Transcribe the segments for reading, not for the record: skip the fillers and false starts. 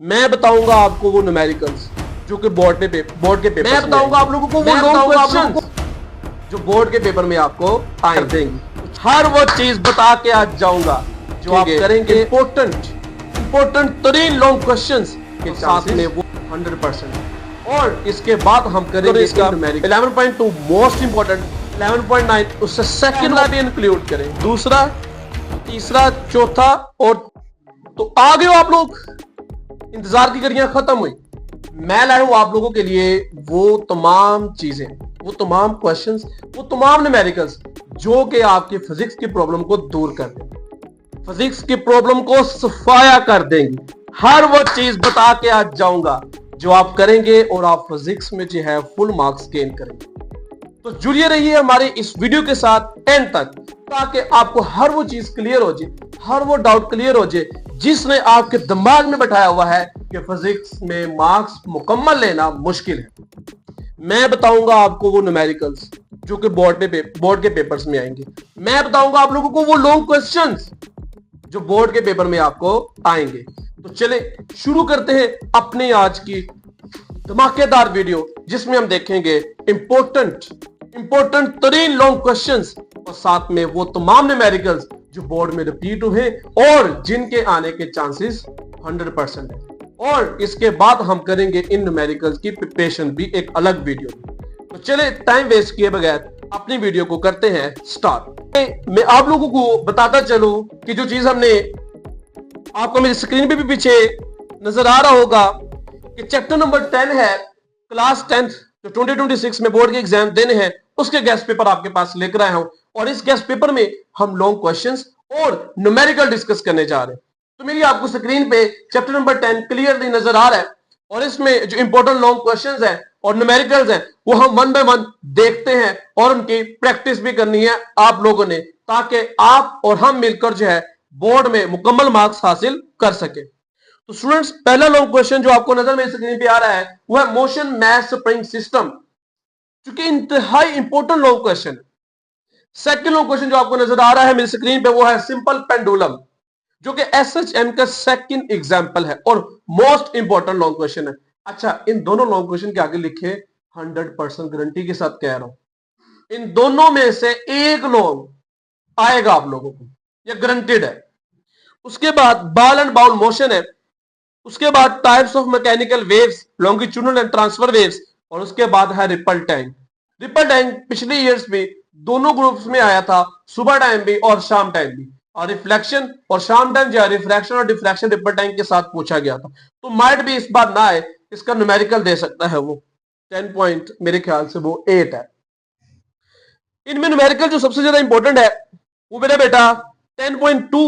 मैं बताऊंगा आपको वो न्यूमेरिकल्स जो कि बोर्ड के पेपर मैं बताऊंगा आप लोगों को वो लॉन्ग क्वेश्चंस जो बोर्ड के पेपर में आपको आए देंगे। हर वो चीज बता के आज जाऊंगा जो आप करेंगे इंपॉर्टेंट तरीन लॉन्ग क्वेश्चंस के साथ में वो 100%। और इसके बाद हम करेंगे इसका 11.2 मोस्ट इंपॉर्टेंट, 11.9 उससे सेकंड वाला भी इंक्लूड करें, दूसरा, तीसरा, चौथा। और तो आ गए हो आप लोग, इंतजार की घड़ियां खत्म हुई। मैं लाया हूं आप लोगों के लिए वो तमाम चीजें, वो तमाम क्वेश्चंस, वो तमाम न्यूमेरिकल्स जो कि आपके फिजिक्स की प्रॉब्लम को दूर कर देंगे, फिजिक्स की प्रॉब्लम को सफाया कर देंगे। हर वो चीज बता के आज जाऊंगा जो आप करेंगे और आप फिजिक्स में जो है फुल मार्क्स गेन करेंगे। तो जुड़िए रहिए हमारे इस वीडियो के साथ एंड तक, ताकि आपको हर वो चीज क्लियर हो जाए, हर वो डाउट क्लियर हो जाए जिसने आपके दिमाग में बैठाया हुआ है कि फिजिक्स में मार्क्स मुकम्मल लेना मुश्किल है। मैं बताऊंगा आपको वो न्यूमेरिकल्स जो कि बोर्ड के पेपर्स में आएंगे। मैं बताऊंगा आप लोगों को वो लॉन्ग क्वेश्चंस जो बोर्ड के पेपर में आपको आएंगे। तो चले शुरू करते हैं अपनी आज की धमाकेदार वीडियो, जिसमें हम देखेंगे इंपॉर्टेंट तरीन लॉन्ग क्वेश्चंस और साथ में वो तमाम न्यूमेरिकल्स जो बोर्ड में रिपीट हुए और जिनके आने के चांसेस 100% है। और इसके बाद हम करेंगे इन न्यूमेरिकल्स की प्रिपरेशन भी एक अलग वीडियो। तो चले टाइम वेस्ट किए बगैर अपनी वीडियो को करते हैं स्टार्ट। मैं आप लोगों को बताता चलूं कि जो चीज हमने आपको मेरी स्क्रीन पे भी पीछे नजर आ रहा होगा कि चैप्टर नंबर 10 है, क्लास 10 जो 2026 में बोर्ड के एग्जाम देने हैं उसके गेस्ट पेपर आपके पास लेकर आया हूं। और इस गेस्ट पेपर में हम लॉन्ग क्वेश्चंस और न्यूमेरिकल डिस्कस करने जा रहे हैं। तो मेरी आपको स्क्रीन पे चैप्टर नंबर 10 क्लियरली नजर आ रहा है और इसमें जो इंपॉर्टेंट लॉन्ग क्वेश्चंस हैं और न्यूमेरिकल्स हैं वो हम वन बाय वन देखते हैं और उनकी प्रैक्टिस भी करनी है आप लोगों ने, ताकि आप और हम मिलकर जो है बोर्ड में मुकम्मल मार्क्स हासिल कर सके। तो स्टूडेंट्स, पहला लॉन्ग क्वेश्चन जो आपको नजर में स्क्रीन पे आ रहा है वो है मोशन मास स्प्रिंग सिस्टम, क्योंकि इंतहाई इंपॉर्टेंट लॉन्ग क्वेश्चन है। सेकंड लॉन्ग क्वेश्चन जो आपको नजर आ रहा है मेरी स्क्रीन पे वो है सिंपल पेंडुलम, जो कि एसएचएम का सेकंड एग्जांपल है और मोस्ट इंपॉर्टेंट लॉन्ग क्वेश्चन है। अच्छा, इन दोनों लॉन्ग क्वेश्चन के आगे लिखे 100% गारंटी के साथ कह रहा हूं, इन दोनों में से एक लॉन्ग आएगा आप लोगों को, यह गारंटेड है। उसके बाद बॉल एंड बाउल मोशन है, उसके बाद types of mechanical waves, longitudinal and transfer waves, और उसके बाद है रिपल टैंक। रिपल टैंक पिछले ईयर्स में दोनों ग्रुप्स में आया था, सुबह टाइम भी और शाम टाइम भी। और रिफ्लेक्शन और शाम टाइम जो है रिफ्रैक्शन और डिफ्रैक्शन रिपल टैंक के साथ पूछा गया था। तो माइट भी इस बार ना आए, इसका न्यूमेरिकल दे सकता है वो 10 पॉइंट, मेरे ख्याल से वो 8 है। इनमें न्यूमेरिकल जो सबसे ज्यादा इंपॉर्टेंट है वो मेरा बेटा 10.2,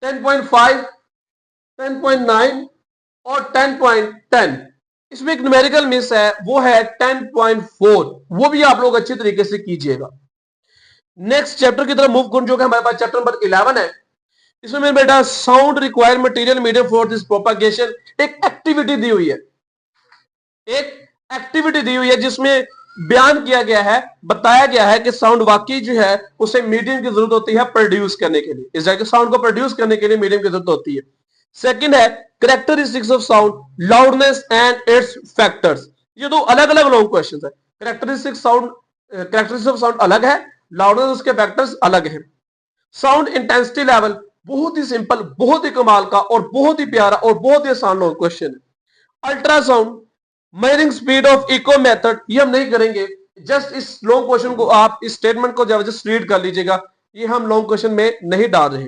10.5, 10.9 और 10.10। इसमें एक न्यूमेरिकल मिस है, वो है 10.4, वो भी आप लोग अच्छी तरीके से कीजिएगा। नेक्स्ट चैप्टर की तरफ मूव करूं जो कि हमारे पास चैप्टर नंबर 11 है। इसमें मेरे बेटा sound require material medium for this propagation, एक एक्टिविटी दी हुई है, एक एक्टिविटी दी हुई है जिसमें बयान किया गया है, बताया गया है कि साउंड वाकई जो है उसे मीडियम की जरूरत होती है प्रोड्यूस करने के लिए, इस जगह साउंड को प्रोड्यूस करने के लिए मीडियम की जरूरत होती है। सेकंड है characteristics of sound, loudness and it's factors. ये दो अलग अलग लॉन्ग क्वेश्चंस है। कैरेक्टरिस्टिक्स ऑफ साउंड अलग है, लाउडनेस उसके फैक्टर्स अलग है। साउंड इंटेंसिटी लेवल, बहुत ही सिंपल, बहुत ही कमाल का और बहुत ही प्यारा और बहुत ही आसान लॉन्ग क्वेश्चन है। Ultrasound, measuring speed of echo method, ये हम नहीं करेंगे, जस्ट इस लॉन्ग क्वेश्चन को आप इस स्टेटमेंट को जबरदस्त रीड कर लीजिएगा, ये हम लॉन्ग क्वेश्चन में नहीं डाल रहे।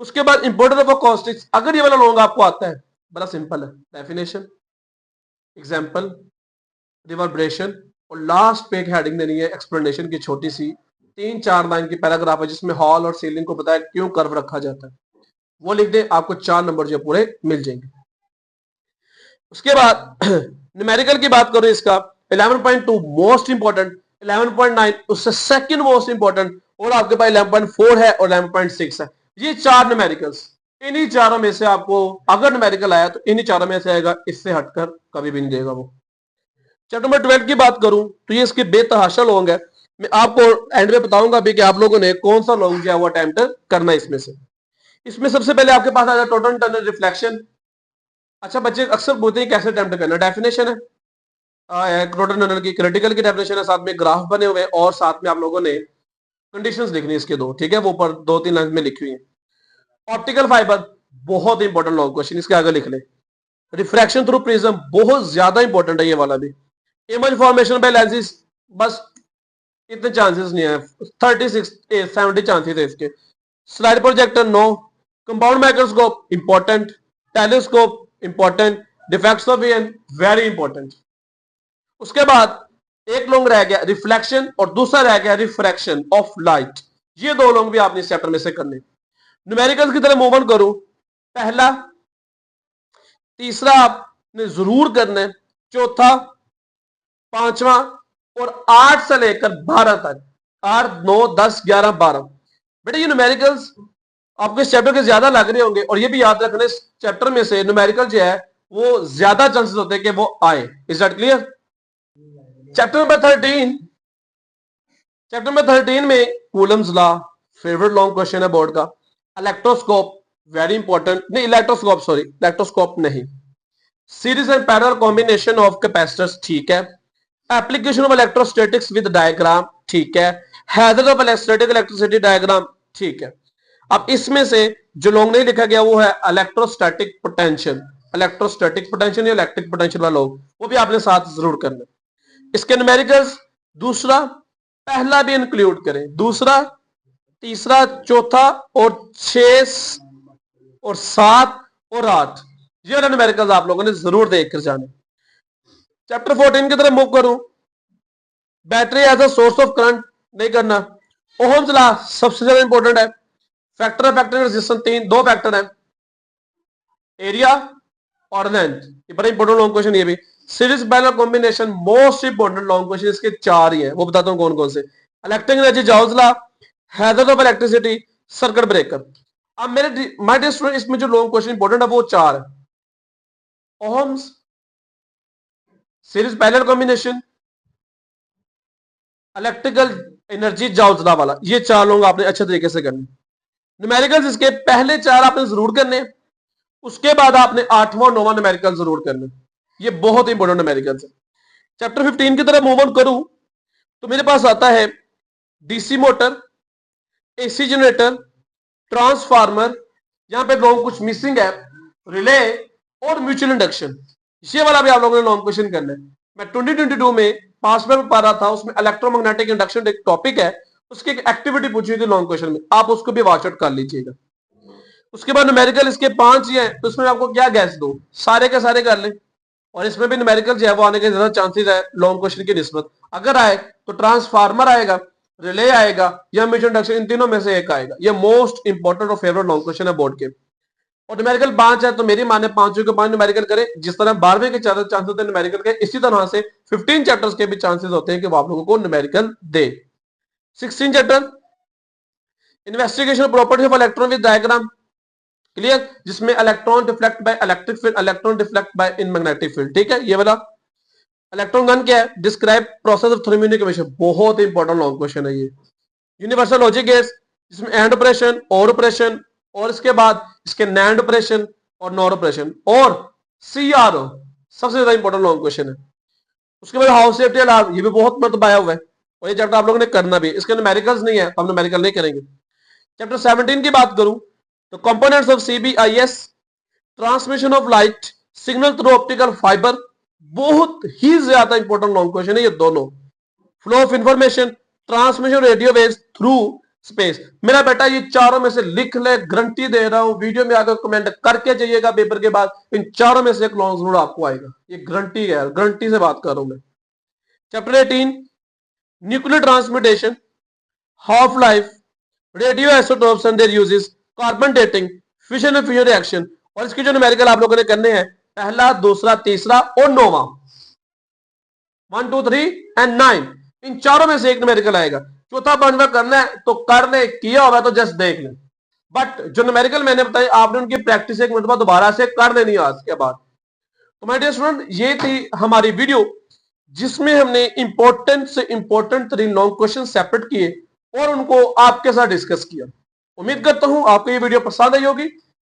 उसके बाद इंपोर्टेंस ऑफ अकॉस्टिक्स, अगर ये वाला लॉन्ग आपको आता है, बड़ा सिंपल है, डेफिनेशन, एग्जांपल, रिवर्बरेशन, और लास्ट पे एक हेडिंग देनी है एक्सप्लेनेशन की, छोटी सी 3-4 लाइन की पैराग्राफ है जिसमें हॉल और सीलिंग को बताया क्यों कर्व रखा जाता है, वो लिख दे, आपको 4 नंबर जो पूरे मिल जाएंगे। उसके बाद न्यूमेरिकल की बात करूं, इसका 11.2 मोस्ट इंपॉर्टेंट, 11.9 उससे सेकंड मोस्ट इंपॉर्टेंट, और आपके पास 11.4 है और 11.6 है। ये 4 न्यूमेरिकल्स, इन्हीं चारों में से आपको अगर न्यूमेरिकल आया तो इन्हीं चारों में से आएगा, इससे हटकर कभी भी नहीं देगा वो। चैप्टर नंबर 12 की बात करूं तो ये इसके बेतहाशा लॉन्ग है। मैं आपको एंड में बताऊंगा भी कि आप लोगों ने कौन सा लॉन्ग जो है वो अटेम्प्ट करना है इसमें से। इसमें सबसे पहले आपके पास आ जाए टोटल टनल रिफ्लेक्शन, अच्छा बच्चे अक्सर पूछते हैं कैसे अटेम्प्ट करना, डेफिनेशन है क्रोटन ननल की, क्रिटिकल की डेफिनेशन है, साथ में ग्राफ बने हुए और साथ में आप लोगों ने कंडीशंस लिखनी है इसके दो, ठीक है, वो ऊपर 2-3 लाइन में लिखी हुई है। ऑप्टिकल फाइबर बहुत इंपॉर्टेंट लॉन्ग क्वेश्चन, इसके आगे लिख ले। रिफ्रैक्शन थ्रू प्रिज्म बहुत ज्यादा इंपॉर्टेंट है ये वाला भी। इमेज फॉर्मेशन बाय लेंसेज बस इतने चांसेस नहीं है, 36-70 चांसेस है इसके। Slide projector no. Compound microscope important. Telescope important. Defects of vision very important. उसके बाद एक लॉन्ग रह गया रिफ्लेक्शन और दूसरा रह गया रिफ्रैक्शन ऑफ लाइट। ये दो लॉन्ग भी आपने इस चैप्टर में से करने। न्यूमेरिकल्स की तरह मूव ऑन करूं, पहला तीसरा आपने जरूर करना है, चौथा पांचवा और 8 से लेकर 12 तक, 8 9 10 11 12। बेटा ये न्यूमेरिकल्स आपको इस चैप्टर के ज्यादा लग रहे होंगे और ये भी याद रखना इस चैप्टर में से न्यूमेरिकल जो है वो ज्यादा चांसेस होते हैं कि वो आए। Is that clear? Chapter number 13, chapter number 13 में Coulomb's law favourite long question है बोर्ड का। इलेक्ट्रोस्कोप वेरी इंपॉर्टेंट, नहीं इलेक्ट्रोस्कोप सॉरी इलेक्ट्रोस्कोप नहीं, series and parallel combination of capacitors ठीक है। Application of electrostatics with diagram ठीक है। Hazard of electrostatic electricity diagram ठीक है। अब इसमें से जो लॉन्ग नहीं लिखा गया वो है इलेक्ट्रोस्टैटिक पोटेंशियल, इलेक्ट्रोस्टैटिक पोटेंशियल या इलेक्ट्रिक पोटेंशियल वाला लॉन्ग, वो भी आपने साथ जरूर करना। इसके न्यूमेरिकल्स दूसरा पहला भी इंक्लूड करें, दूसरा तीसरा चौथा और 6 और 7 और 8, ये न्यूमेरिकल्स आप लोगों ने जरूर देखकर जाने। चैप्टर 14 की तरफ मूव करूं, battery as a source of current नहीं करना। ओहम्स लॉ सबसे ज्यादा इंपॉर्टेंट है। फैक्टर फैक्टर रेजिस्टेंस दो फैक्टर है, एरिया और लेंथ, ये बड़ा इंपॉर्टेंट लॉन्ग क्वेश्चन। ये भी series parallel combination most important long question, इसके 4 ही हैं, वो बताता हूं कौन कौन से। Electric energy Joule's law, hazard of electricity, circuit breaker. अब मेरे माय डियर स्टूडेंट इसमें जो लॉन्ग क्वेश्चन इंपॉर्टेंट है वो 4 है। Ohm's, series parallel combination, electrical energy Joule's law वाला, ये 4 लॉन्ग आपने अच्छे तरीके से करने। न्यूमेरिकल्स इसके पहले 4 आपने जरूर करने, उसके बाद आपने 8वां 9वां न्यूमेरिकल जरूर करना, ये बहुत इंपॉर्टेंट न्यूमेरिकल्स है। चैप्टर 15 की तरफ मूव ऑन करूं तो मेरे पास आता है DC motor, AC generator, transformer, यहां पे लॉन्ग कुछ मिसिंग है, रिले और म्यूचुअल इंडक्शन, ये वाला भी आप लोगों ने लॉन्ग क्वेश्चन करना है। मैं 2022 में पास में पढ़ रहा था, उसमें इलेक्ट्रोमैग्नेटिक इंडक्शन एक टॉपिक है, उसकी एक एक्टिविटी पूछी हुई थी लॉन्ग क्वेश्चन में, आप उसको भी वॉच आउट कर लीजिएगा। उसके बाद न्यूमेरिकल इसके 5 ही हैं, तो इसमें आपको क्या गैस दो, सारे के सारे कर लें। और इसमें भी न्यूमेरिकल जो है वो आने के ज्यादा चांसेस है लॉन्ग क्वेश्चन की निस्बत। अगर आए तो ट्रांसफार्मर आएगा, रिले आएगा या म्यूचुअल इंडक्शन, इन तीनों में से एक आएगा। ये मोस्ट इंपॉर्टेंट और फेवरेट लॉन्ग क्वेश्चन है बोर्ड के। और न्यूमेरिकल 5 है तो मेरी माने 5 के 5 न्यूमेरिकल करें, जिस तरह 12वें के चांसेस होते हैं न्यूमेरिकल के, इसी तरह से 15 चैप्टर्स के भी चांसेस होते हैं कि वो आप लोगों को न्यूमेरिकल दे। 16 chapter investigation property of electron with diagram, clear, जिसमें electron deflect by electric field, electron deflect by in magnetic field, ठीक है। ये वाला इलेक्ट्रॉन गन क्या है, डिस्क्राइब प्रोसेस ऑफ थर्मोकम्यूनिकेशन, बहुत इंपॉर्टेंट लॉन्ग क्वेश्चन है ये। यूनिवर्सल लॉजिक गेट्स, जिसमें एंड ऑपरेशन और ऑपरेशन, और इसके बाद इसके नैंड ऑपरेशन और नॉर ऑपरेशन, और सीआरओ सबसे ज्यादा इंपॉर्टेंट लॉन्ग क्वेश्चन है। उसके बाद हाउस सेफ्टी अलार्म, ये भी बहुत मतलब आया हुआ है और ये चैप्टर आप लोगों ने करना भी। इसके न्यूमेरिकल्स नहीं है, हम न्यूमेरिकल नहीं करेंगे। चैप्टर 17 की बात करूं तो components of CBIS, transmission of light signal through optical fibre, बहुत ही ज्यादा इंपॉर्टेंट लॉन्ग क्वेश्चन है ये दोनों। Flow of information, transmission radio waves through space. मेरा बेटा ये चारों में से लिख ले, गारंटी दे रहा हूं, वीडियो में आकर कमेंट करके जाइएगा पेपर के बाद, इन चारों में से एक लॉन्ग जरूर आपको आएगा, ये गारंटी है, गारंटी से बात कर रहा हूं मैं। Chapter 18 nuclear transmutation, half life, radio isotopes and there uses, carbon dating, fission and fusion reaction. और इसके जो न्यूमेरिकल आप लोगों ने करने हैं, पहला दूसरा तीसरा और 9वां, 1 2 3 एंड 9, इन चारों में से एक न्यूमेरिकल आएगा। चौथा पांचवा करना है तो कर ले, किया होगा तो जस्ट देख ले, बट जो न्यूमेरिकल मैंने बताया आपने उनकी प्रैक्टिस एक मतलब दोबारा से कर लेनी है आज के बाद। तो माय डियर स्टूडेंट ये थी हमारी वीडियो जिसमें हमने इंपॉर्टेंट से इंपॉर्टेंट 3 लॉन्ग क्वेश्चन सेपरेट किए और उनको आपके साथ डिस्कस किया। उम्मीद करता हूं आपको ये वीडियो पसंद आई होगी।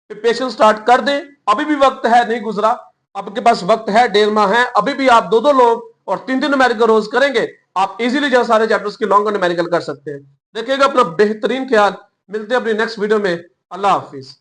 प्रिपरेशन स्टार्ट कर दें, अभी भी वक्त है, नहीं गुजरा। आपके पास वक्त है, 1.5 माह है, अभी भी आप 2-2 लोग और 3-3 न्यूमेरिकल रोज करेंगे, आप इजीली जो सारे चैप्टर्स के लॉन्ग न्यूमेरिकल कर सकते हैं। देखिएगा अपना बेहतरीन ख्याल, मिलते हैं अपनी नेक्स्ट वीडियो में। अल्लाह हाफिज।